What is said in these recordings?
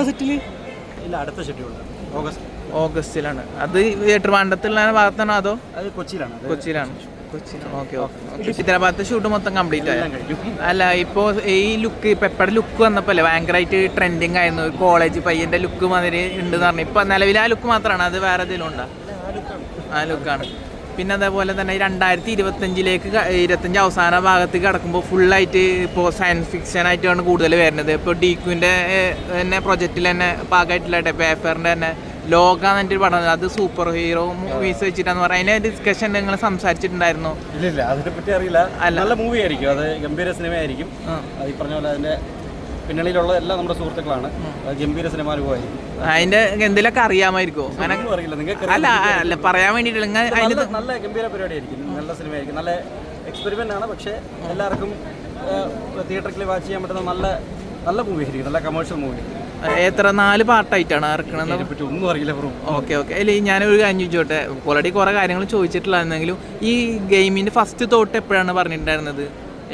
സെറ്റിൽ ഇല്ല, അടുത്ത ഷെഡ്യൂളാണ് ഓഗസ്റ്റിലാണ്. അത് ട്രിവാൻഡ്രത്തുള്ള ഭാഗത്താണോ അതോ അത് കൊച്ചിയിലാണ്. കൊച്ചിയിലാണ്. ഓക്കെ. ഹൈദരാബാദത്തെ ഷൂട്ട് മൊത്തം കംപ്ലീറ്റ് ആയി. അല്ല, ഇപ്പോൾ ഈ ലുക്ക് പെപ്പയുടെ ലുക്ക് വന്നപ്പോൾ അല്ലേ ഭയങ്കരമായിട്ട് ട്രെൻഡിങ് ആയിരുന്നു. കോളേജ് പയ്യൻ്റെ ലുക്ക് മാതിരി ഉണ്ടെന്ന് പറഞ്ഞു. ഇപ്പം നിലവിൽ ആ ലുക്ക് മാത്രമാണ്, അത് വേറെ എന്തെങ്കിലും ഉണ്ടോ? ആ ലുക്കാണ്. പിന്നെ അതേപോലെ തന്നെ 2025 അവസാന ഭാഗത്തേക്ക് കിടക്കുമ്പോൾ ഫുള്ളായിട്ട് ഇപ്പോൾ സയൻസ് ഫിക്ഷൻ ആയിട്ടാണ് കൂടുതൽ വരുന്നത്. ഇപ്പോൾ ഡീക്യുവിൻ്റെ തന്നെ പ്രൊജക്റ്റിൽ തന്നെ ഭാഗമായിട്ടുള്ള പേപ്പറിൻ്റെ തന്നെ ലോക എന്നിട്ട് പറഞ്ഞത് അത് സൂപ്പർ ഹീറോ മൂവീസ് വെച്ചിട്ടാന്ന് പറയാം. അതിനെ ഡിസ്കഷൻ നിങ്ങൾ സംസാരിച്ചിട്ടുണ്ടായിരുന്നോ? ഇല്ല, അതിനെപ്പറ്റി അറിയില്ല. നല്ല മൂവി ആയിരിക്കും, അത് ഗംഭീര സിനിമയായിരിക്കും. ഈ പറഞ്ഞ പോലെ അതിൻ്റെ പിന്നണിയിലുള്ള എല്ലാം നമ്മുടെ സുഹൃത്തുക്കളാണ്. ഗംഭീര സിനിമ അനുഭവമായിരിക്കും. അതിന്റെ എന്തെങ്കിലുമൊക്കെ അറിയാമായിരിക്കോ? അറിയില്ല, നിങ്ങൾക്ക് അല്ല പറയാൻ വേണ്ടിയിട്ട് നല്ല ഗംഭീര പരിപാടിയായിരിക്കും, നല്ല സിനിമയായിരിക്കും, നല്ല എക്സ്പെരിമെന്റ് ആണ്. പക്ഷേ എല്ലാവർക്കും തിയേറ്ററിൽ വാച്ച് ചെയ്യാൻ പറ്റുന്ന നല്ല മൂവി ആയിരിക്കും, നല്ല കമേഴ്ഷ്യൽ മൂവി. എത്ര 4 പാർട്ടായിട്ടാണ് ഇറക്കണത്? ഒന്നും അറിയില്ല ബ്രോ. ഓക്കെ. അല്ലെ, ഞാനൊരു കാര്യം ചോദിച്ചോട്ടെ. ഓൾറെഡി കുറെ കാര്യങ്ങൾ ചോദിച്ചിട്ടില്ലായിരുന്നെങ്കിലും ഈ ഗെയിമിന്റെ ഫസ്റ്റ് തോട്ട് എപ്പോഴാണ് പറഞ്ഞിട്ടുണ്ടായിരുന്നത്?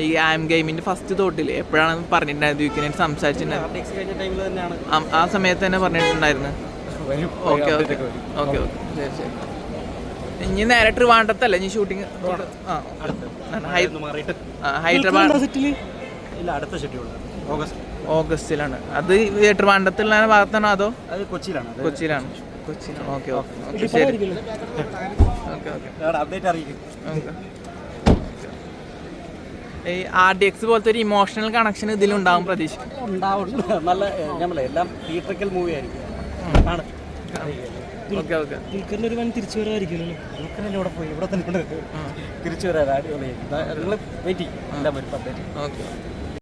ഈ ഗെയിമിന്റെ ഫസ്റ്റ് തോട്ടിൽ എപ്പോഴാണ് പറഞ്ഞിട്ടുണ്ടായിരുന്നത്? സംസാരിച്ചിട്ടുണ്ടായിരുന്നു ആ സമയത്ത് തന്നെ പറഞ്ഞിട്ടുണ്ടായിരുന്നു. ഓക്കെ. ശരി. ഇനി നേരെ ട്രിവാൻഡ്രത്തല്ലേ ഇനി ഷൂട്ടിങ്? ഹൈദരാബാദ് സെറ്റിൽ ഇല്ല, അടുത്ത ഷെഡ്യൂളാണ് ഓഗസ്റ്റിലാണ്. അത് ട്രിവാൻഡ്രത്തുള്ള ഭാഗത്താണോ അതോ അത് കൊച്ചിയിലാണ്? ഓക്കെ. ശരി. അപ്ഡേറ്റ് അറിയിക്കും. ഈ RDX പോലത്തെ ഒരു ഇമോഷണൽ കണക്ഷൻ ഇതിലുണ്ടാവും പ്രതീക്ഷിക്കും. നല്ല എല്ലാം തിയേറ്ററിക്കൽ മൂവി ആയിരിക്കും. ഒരു വൻ തിരിച്ചു വരായിരിക്കുമല്ലോ. ഇവിടെ പോയി ഇവിടെ തന്നെ തിരിച്ചു വരാൻ അടിപൊളിയായിരിക്കും. നിങ്ങൾ വെയിറ്റ് ചെയ്യും. എല്ലാം വരും. ഓക്കെ.